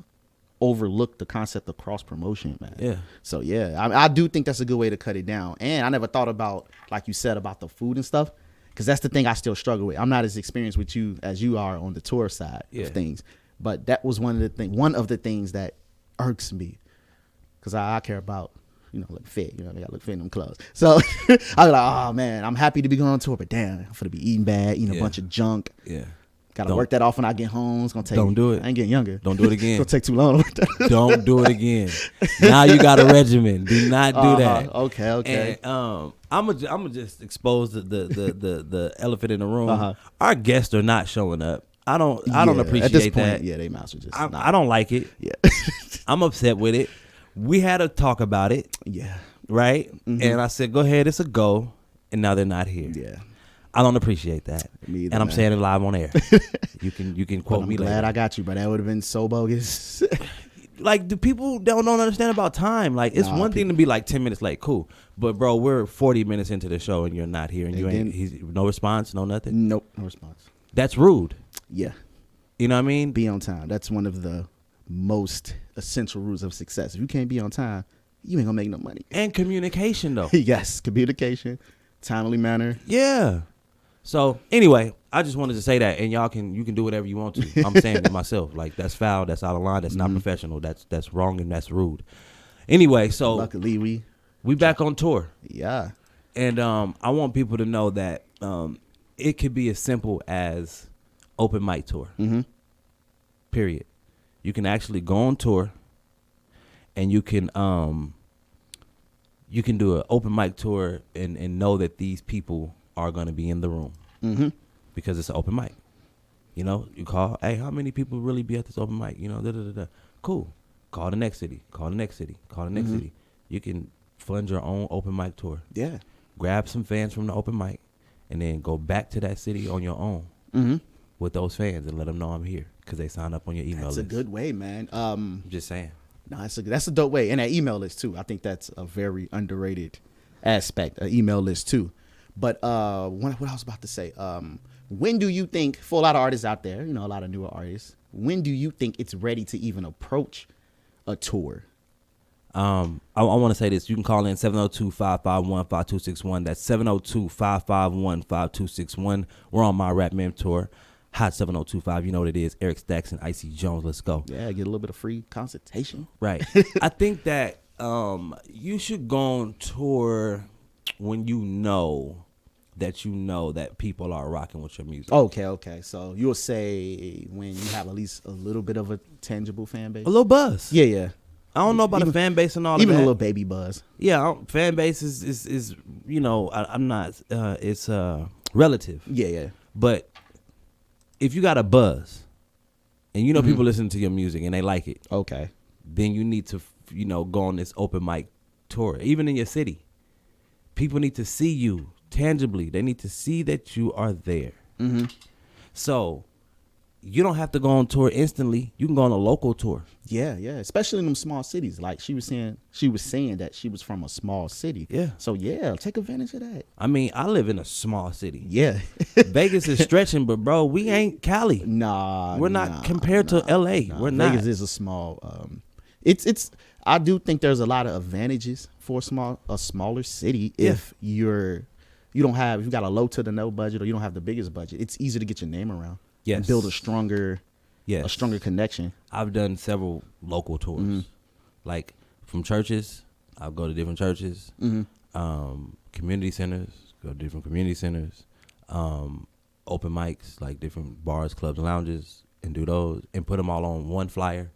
overlook the concept of cross promotion, man. Yeah. So I do think that's a good way to cut it down. And I never thought about, like you said, about the food and stuff, because that's the thing I still struggle with. I'm not as experienced with you as you are on the tour side of things, but that was one of the things that irks me, because I care about look fit. They gotta look fit in them clothes. So I was like, oh man, I'm happy to be going on tour, but damn, I'm gonna be eating bad, eating a bunch of junk. Yeah. Gotta work that off when I get home. It's gonna take. Don't do it. I ain't getting younger. Don't do it again. It's gonna take too long to work that. Don't do it again. Now you got a regimen. Do not do that. Okay. And I'm gonna just expose the elephant in the room. Our guests are not showing up. I don't appreciate at this point, that. Yeah, they might as well just. I don't like it. Yeah. I'm upset with it. We had a talk about it. Yeah. Right. And I said, go ahead. It's a go. And now they're not here. Yeah. I don't appreciate that. Me either, and I'm man. saying it live on air. You can quote me later. Glad I got you, but that would have been so bogus. Like, the people don't understand about time. Like, it's one thing to be like 10 minutes late, cool. But bro, we're 40 minutes into the show and you're not here, and he's no response, no nothing. Nope, no response. That's rude. Yeah. You know what I mean? Be on time. That's one of the most essential rules of success. If you can't be on time, you ain't gonna make no money. And communication, though. Yes, communication, timely manner. Yeah. So anyway, I just wanted to say that, and you can do whatever you want to. I'm saying it myself. Like, that's foul, that's out of line, that's not professional, that's wrong, and that's rude. Anyway, so luckily we back on tour. Yeah. And I want people to know that it could be as simple as open mic tour. Period. You can actually go on tour, and you can do an open mic tour and know that these people are going to be in the room because it's an open mic. You call, hey, how many people really be at this open mic? Cool. Call the next city. Call the next city. Call the next city. You can fund your own open mic tour. Yeah. Grab some fans from the open mic, and then go back to that city on your own with those fans and let them know I'm here because they signed up on your email list. That's a good way, man. I'm just saying. No, that's a dope way. And that email list too. I think that's a very underrated aspect, an email list too. But what I was about to say, when do you think, for a lot of artists out there, a lot of newer artists, when do you think it's ready to even approach a tour? I want to say this. You can call in 702-551-5261. That's 702-551-5261. We're on My Rap Mentor. Hot 7025. You know what it is. Eric Stackz and Icy Jonez. Let's go. Yeah, get a little bit of free consultation. Right. I think that you should go on tour when you know that people are rocking with your music. Okay. So you'll say when you have at least a little bit of a tangible fan base? A little buzz. Yeah. I don't know about a fan base and all that. Even a little baby buzz. Yeah, fan base is I'm not, it's relative. Yeah. But if you got a buzz and people listen to your music and they like it. Okay. Then you need to, go on this open mic tour, even in your city. People need to see you tangibly. They need to see that you are there. So you don't have to go on tour instantly. You can go on a local tour. Yeah, especially in them small cities. Like she was saying that she was from a small city. Yeah. So yeah, take advantage of that. I mean, I live in a small city. Yeah. Vegas is stretching, but bro, we ain't Cali. We're not compared to LA. We're not. Vegas is a small. It's. I do think there's a lot of advantages for a smaller city if you got a low to the no budget or you don't have the biggest budget. It's easy to get your name around. Yes. And build a stronger connection. I've done several local tours, like from churches. I'll go to different churches, community centers, go to different community centers, open mics, like different bars, clubs, and lounges, and do those, and put them all on one flyer,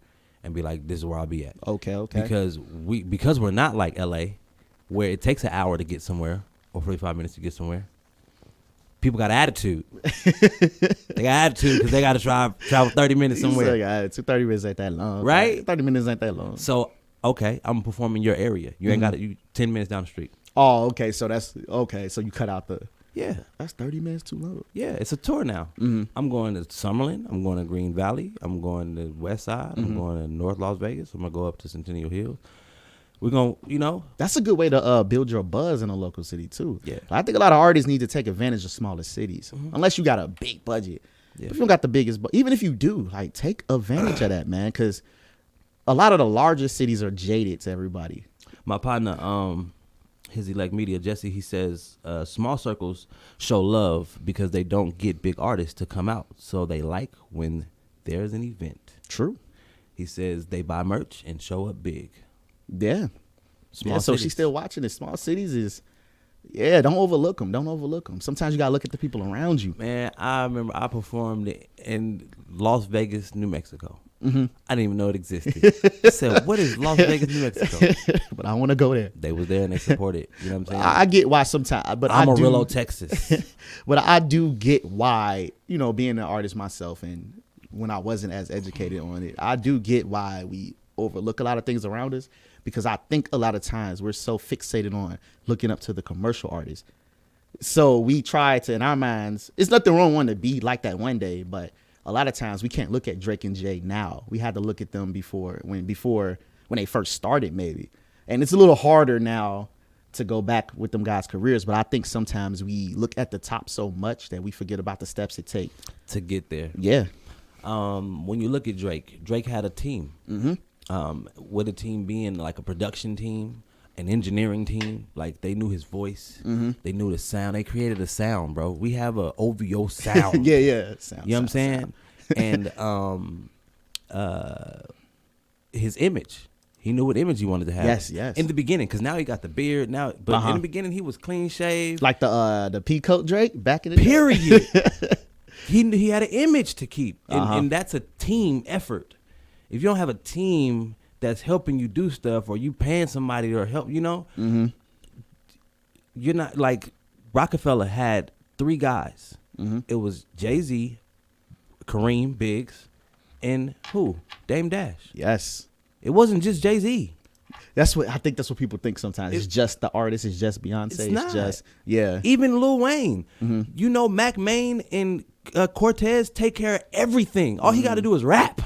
and be like, "This is where I'll be at." Okay. Because we're not like LA, where it takes an hour to get somewhere or 45 minutes to get somewhere. People got attitude. They got attitude because they got to travel 30 minutes somewhere. Yeah, 30 minutes ain't that long. Right? 30 minutes ain't that long. So, okay, I'm performing your area. You ain't got it. You 10 minutes down the street. Oh, okay. So that's okay. So you cut out the. Yeah. That's 30 minutes too long. Yeah, it's a tour now. I'm going to Summerlin. I'm going to Green Valley. I'm going to West Side. I'm going to North Las Vegas. I'm going to go up to Centennial Hills. We're going to, That's a good way to build your buzz in a local city, too. Yeah. I think a lot of artists need to take advantage of smaller cities, unless you got a big budget. Yeah. If you don't got the biggest, even if you do, like, take advantage of that, man, because a lot of the larger cities are jaded to everybody. My partner, his Elect Media, Jesse, he says small circles show love because they don't get big artists to come out, so they like when there's an event. True. He says they buy merch and show up big. Yeah. Small so cities. she's still watching it. Small cities is, don't overlook them. Don't overlook them. Sometimes you got to look at the people around you. Man, I remember I performed in Las Vegas, New Mexico. I didn't even know it existed. I said, what is Las Vegas, New Mexico? But I want to go there. They was there and they supported. You know what I'm saying? I get why sometimes, but I'm Amarillo, Texas. But I do get why, being an artist myself and when I wasn't as educated on it, I do get why we overlook a lot of things around us. Because I think a lot of times we're so fixated on looking up to the commercial artists. So we try to, in our minds, it's nothing wrong wanting to be like that one day, but a lot of times we can't look at Drake and Jay now. We had to look at them before when they first started, maybe. And it's a little harder now to go back with them guys' careers, but I think sometimes we look at the top so much that we forget about the steps it takes to get there. Yeah. When you look at Drake had a team. With a team being like a production team, an engineering team, like they knew his voice, they knew the sound, they created a sound, bro. We have a OVO sound. Sound, you know what I'm saying? And his image, he knew what image he wanted to have. Yes. In the beginning, because now he got the beard now, but in the beginning he was clean shaved, like the peacoat Drake back in the period. He had an image to keep, and that's a team effort. If you don't have a team that's helping you do stuff or you paying somebody to help, you're not like Rockefeller had 3 guys. It was Jay-Z, Kareem, Biggs, and who? Dame Dash. Yes. It wasn't just Jay-Z. I think that's what people think sometimes. It's just the artist. It's just Beyonce. It's not. Just, yeah. Even Lil Wayne. Mac Maine and Cortez take care of everything. All he got to do is rap.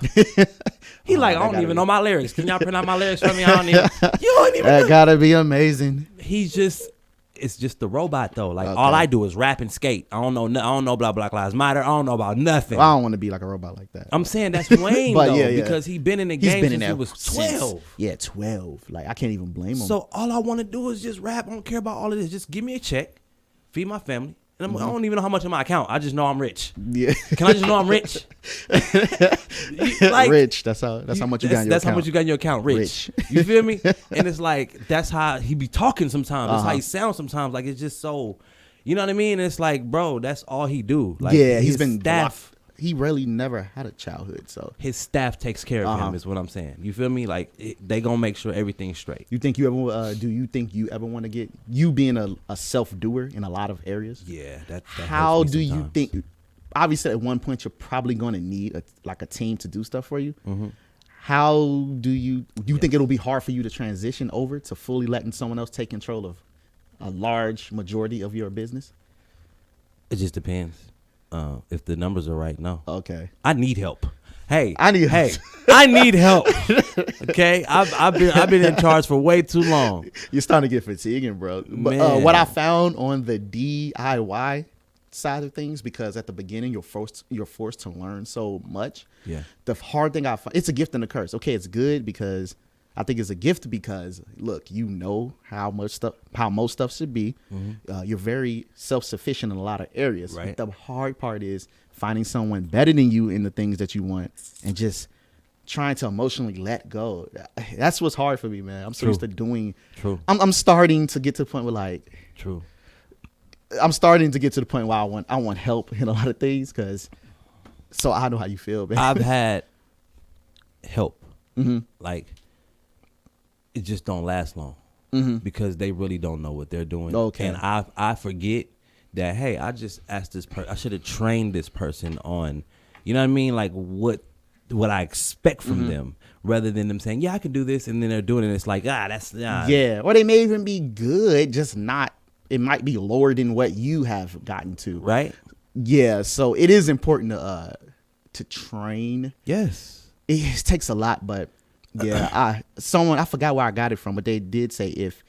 He I don't even know my lyrics. Can y'all print out my lyrics for me? I don't even. You don't even. That gotta be amazing. It's just the robot though. Like all I do is rap and skate. I don't know about Black Lives Matter. I don't know about nothing. Well, I don't want to be like a robot like that. I'm saying that's Wayne but though, because he been in the game since he was 12. 12. Like I can't even blame him. So all I want to do is just rap. I don't care about all of this. Just give me a check, feed my family. I don't even know how much in my account. I just know I'm rich. Yeah. Can I just know I'm rich? Rich. That's how much you got in your account. That's how much you got in your account. Rich. You feel me? And it's like that's how he be talking sometimes. That's how he sounds sometimes. Like it's just so, you know what I mean? And it's like, bro, that's all he do. Like he's been staff. He really never had a childhood, so his staff takes care of him. Is what I'm saying. You feel me? Like they gonna make sure everything's straight. You think you ever? Do you think you ever want to get you being a self doer in a lot of areas? Yeah. That how do you think? Obviously, at one point you're probably going to need a team to do stuff for you. How do you think it'll be hard for you to transition over to fully letting someone else take control of a large majority of your business? It just depends. If the numbers are right, no. Okay. I need help. Hey, I need help. I need help. Okay, I've been in charge for way too long. You're starting to get fatiguing, bro. But Man. what I found on the DIY side of things, because at the beginning you're forced to learn so much. Yeah. The hard thing I find, it's a gift and a curse. Okay, it's good because I think it's a gift because look, you know how most stuff should be. Mm-hmm. You're very self-sufficient in a lot of areas. Right. But the hard part is finding someone better than you in the things that you want and just trying to emotionally let go. That's what's hard for me, man. I'm so used to doing. True. I'm starting to get to the point where like. True. I'm starting to get to the point where I want help in a lot of things because. So I know how you feel, man. I've had help. Mm-hmm. Like, it just don't last long because they really don't know what they're doing. Okay. And I forget that, hey, I just asked this person, I should have trained this person on, you know what I mean? Like what I expect from them rather than them saying, yeah, I can do this. And then they're doing it. It's like, that's. Yeah. Or they may even be good, just not, it might be lower than what you have gotten to. Right? Yeah. So it is important to train. Yes. It takes a lot, but yeah, I forgot where I got it from, but they did say if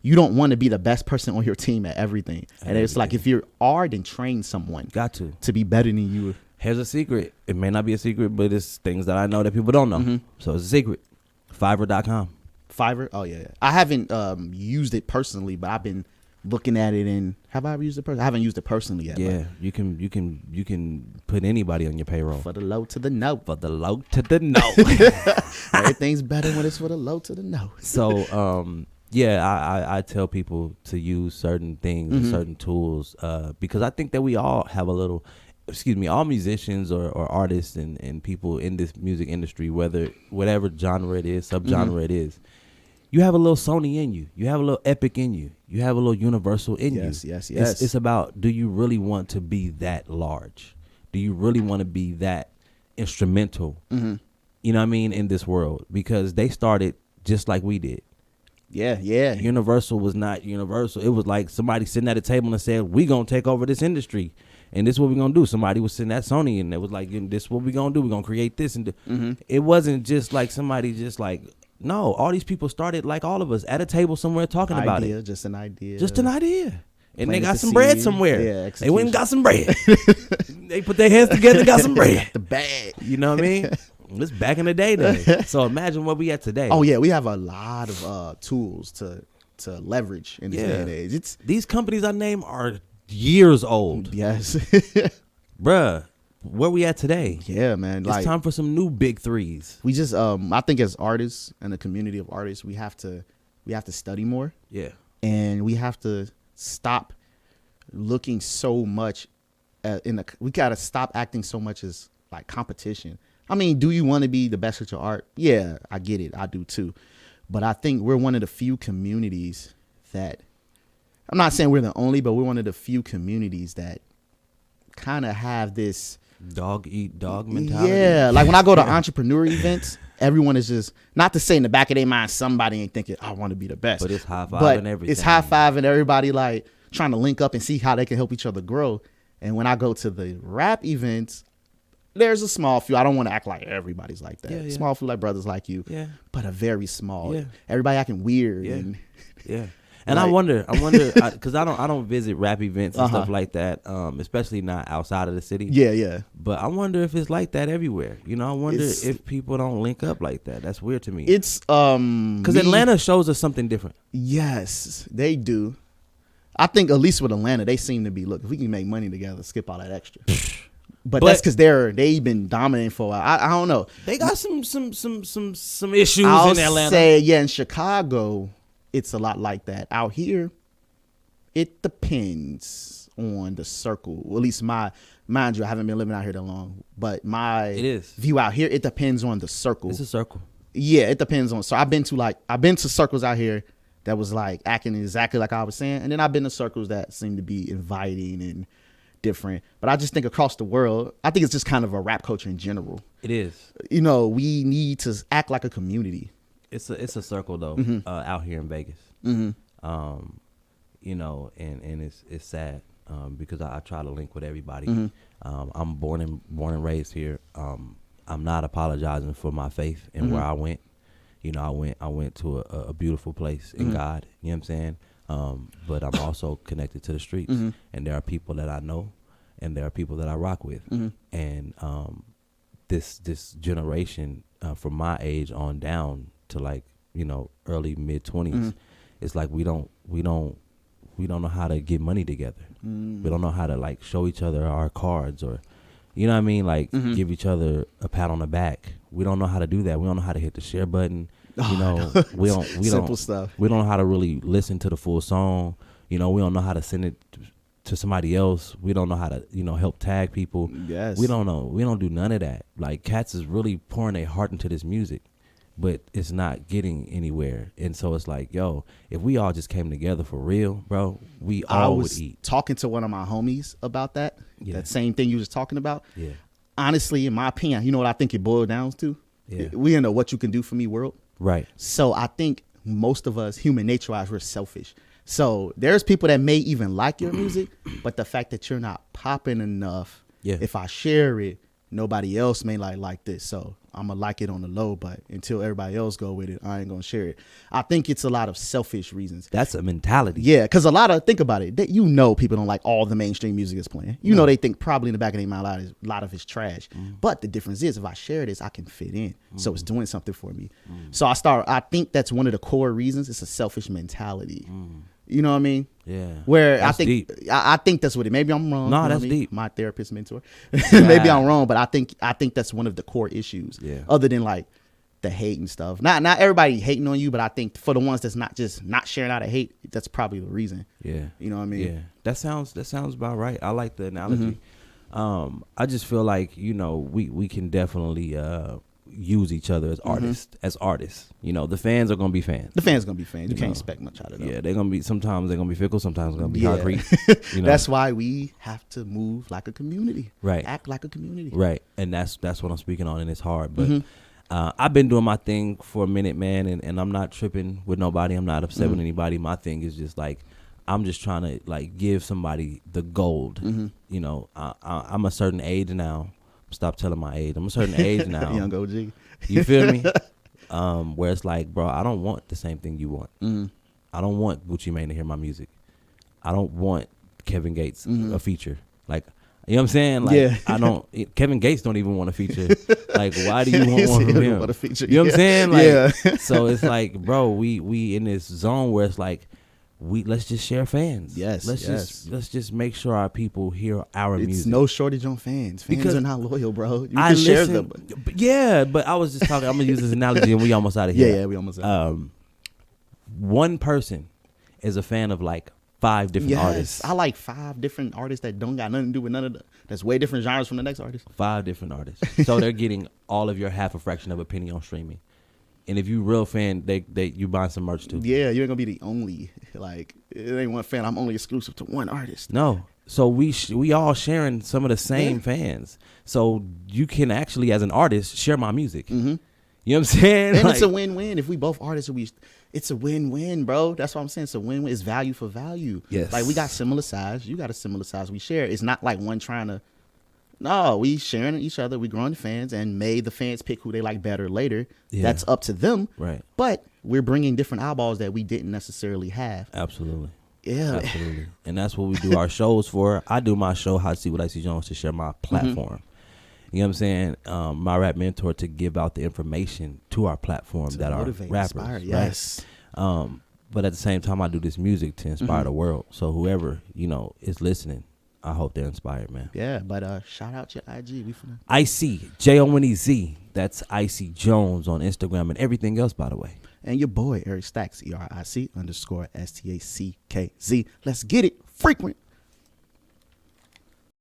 you don't want to be the best person on your team at everything. And it's like if you are, then train someone. Got to be better than you. Here's a secret. It may not be a secret, but it's things that I know that people don't know. So it's a secret. Fiverr.com. Fiverr? Oh, yeah. I haven't used it personally, but I've been looking at it. And have I ever used it personally? I haven't used it personally yet. Yeah, you can put anybody on your payroll. For the low to the no. For the low to the no. Everything's better when it's for the low to the no. So, yeah, I tell people to use certain things, and certain tools, because I think that we all have a little, all musicians or artists and people in this music industry, whatever genre it is, subgenre it is, you have a little Sony in you. You have a little Epic in you. You have a little Universal in you. Yes. It's about, do you really want to be that large? Do you really want to be that instrumental? You know what I mean, in this world? Because they started just like we did. Yeah. Universal was not Universal. It was like somebody sitting at a table and said, we going to take over this industry. And this is what we're going to do. Somebody was sitting at Sony and it was like, this is what we're going to do. We're going to create this. And it wasn't just like somebody just like, no, all these people started like all of us at a table somewhere talking about it. Just an idea. And they got some bread somewhere. Yeah, they went and got some bread. They put their hands together and got some bread. The bag. You know what I mean? It's back in the day though. So imagine what we at today. Oh yeah, we have a lot of tools to leverage in this day and age. These companies I name are years old. Yes. Bruh, where we at today? Yeah, man. It's time for some new big threes. We just I think as artists and a community of artists, we have to study more. Yeah. And we have to stop looking so much we gotta stop acting so much as like competition. I mean, do you want to be the best at your art? Yeah, I get it. I do too. But I think we're one of the few communities that, I'm not saying we're the only, but we're one of the few communities that kind of have this dog eat dog mentality. Yeah, like when I go to entrepreneur events, everyone is just, not to say in the back of their mind somebody ain't thinking, I want to be the best. But it's high five and everything. It's high five and everybody like trying to link up and see how they can help each other grow. And when I go to the rap events, there's a small few. I don't want to act like everybody's like that. Yeah. Small few like brothers like you. Yeah. But a very small. Yeah. Everybody acting weird. Yeah. And yeah. And like, I wonder, because I don't visit rap events and stuff like that, especially not outside of the city. Yeah. But I wonder if it's like that everywhere. You know, I wonder if people don't link up like that. That's weird to me. It's because Atlanta shows us something different. Yes, they do. I think at least with Atlanta, they seem to be, look, if we can make money together, skip all that extra. But that's because they've been dominating for a while. I don't know. They got some issues in Atlanta. I'll say, yeah, in Chicago, it's a lot like that. Out here, it depends on the circle. Well, at least mind you, I haven't been living out here that long, but my view out here, it depends on the circle. It's a circle. Yeah, it depends on. So I've been to circles out here that was like acting exactly like I was saying, and then I've been to circles that seem to be inviting and different. But I just think across the world, I think it's just kind of a rap culture in general. It is. You know, we need to act like a community. It's a circle though, out here in Vegas. You know, and it's sad. because I try to link with everybody. Mm-hmm. I'm born and raised here. I'm not apologizing for my faith and Mm-hmm. where I went. You know, I went to a beautiful place in Mm-hmm. God. You know what I'm saying? But I'm also connected to the streets, Mm-hmm. and there are people that I know, and there are people that I rock with, Mm-hmm. and this generation from my age on down to like early mid 20s, Mm-hmm. it's like we don't know how to get money together. Mm-hmm. We don't know how to like show each other our cards, or you know what I mean, like Mm-hmm. give each other a pat on the back. We don't know how to do that. We don't know how to hit the share button. You know, we Simple stuff. We don't know how to really listen to the full song. You know, we don't know how to send it to somebody else. We don't know how to, help tag people. Yes. We don't know. We don't do none of that. Like, cats is really pouring their heart into this music, but it's not getting anywhere. And so it's like, yo, if we all just came together for real, bro, we I all was would eat. talking to one of my homies about that. Yeah. That same thing you was talking about. Yeah. Honestly, in my opinion, you know what I think it boiled down to? Yeah. We in a what you can do for me world. Right. So I think most of us, human nature-wise, we're selfish. So there's people that may even like your music, but the fact that you're not popping enough, Yeah. if I share it, nobody else may like this. So I'm going to like it on the low, but until everybody else go with it, I ain't going to share it. I think it's a lot of selfish reasons. That's a mentality. Yeah, because think about it, people don't like all the mainstream music is playing. You know, they think probably in the back of their mind a lot of it's trash. But the difference is if I share this, I can fit in. So it's doing something for me. So I think that's one of the core reasons. It's a selfish mentality. You know what I mean? Yeah. Where That's I think deep. I think that's what it. Maybe I'm wrong. No, you know that's what I mean? deep. My therapist mentor. Maybe I'm wrong, but I think that's one of the core issues. Yeah. Other than like the hate and stuff. Not everybody hating on you, but I think for the ones that's not just not sharing out of hate, that's probably the reason. Yeah. You know what I mean? Yeah. That sounds about right. I like the analogy. I just feel like, we can definitely use each other as artists. The fans are gonna be fans. The fans gonna be fans. You You can't know. expect much out of them. Yeah, sometimes they're gonna be fickle, sometimes they're gonna be concrete. That's why we have to move like a community. Right. Act like a community. Right. And that's what I'm speaking on, and it's hard. But I've been doing my thing for a minute, man, and I'm not tripping with nobody. I'm not upset with anybody. My thing is just like, I'm just trying to like give somebody the gold. I'm a certain age now. Stop telling my age. I'm a certain age now. Young OG. You feel me? Where it's like, bro, I don't want the same thing you want. I don't want Gucci Mane to hear my music. I don't want Kevin Gates a feature. Like, you know what I'm saying? Like, Yeah. I don't. Kevin Gates don't even want a feature. Like, why do you want one from him? Want a feature. You know what I'm saying? Like, Yeah. so it's like, bro, we in this zone where it's like, let's just share fans. Yes, Let's just make sure our people hear our It's music. no shortage on fans. Fans Because are not loyal, bro. You I can share listen, them. but yeah, but I was just talking. I'm gonna use this analogy, and we almost out of here. Yeah, we almost. One person is a fan of like 5 different artists. I like 5 different artists that don't got nothing to do with none of that's way different genres from the next artist. 5 different artists. So they're getting all of your half a fraction of a penny on streaming. And if you real fan, they you buying some merch too. Yeah, you ain't gonna be the only. Like, it ain't one fan. I'm only exclusive to one artist. No. So we all sharing some of the same fans. So you can actually, as an artist, share my music. You know what I'm saying? And Like, it's a win-win. If we both artists, it's a win-win, bro. That's what I'm saying. It's a win-win. It's value for value. Yes. Like, we got similar size. You got a similar size. We share. It's not like one trying to. No, we sharing each other. We growing the fans, and may the fans pick who they like better later. Yeah. That's up to them. Right. But we're bringing different eyeballs that we didn't necessarily have. Absolutely. Yeah. Absolutely. And that's what we do our shows for. I do my show, How to See What I See Jonez, to share my platform. You know what I'm saying? My rap mentor, to give out the information to our platform To that motivate, are rappers. inspire, right? yes. But at the same time, I do this music to inspire the world. So whoever, is listening, I hope they're inspired, man. Yeah, but shout out your IG. We finna. IC, Jonez. That's IC Jones on Instagram and everything else, by the way. And your boy, Eric Stackz, ERIC_STACKZ. Let's get it. Frequent.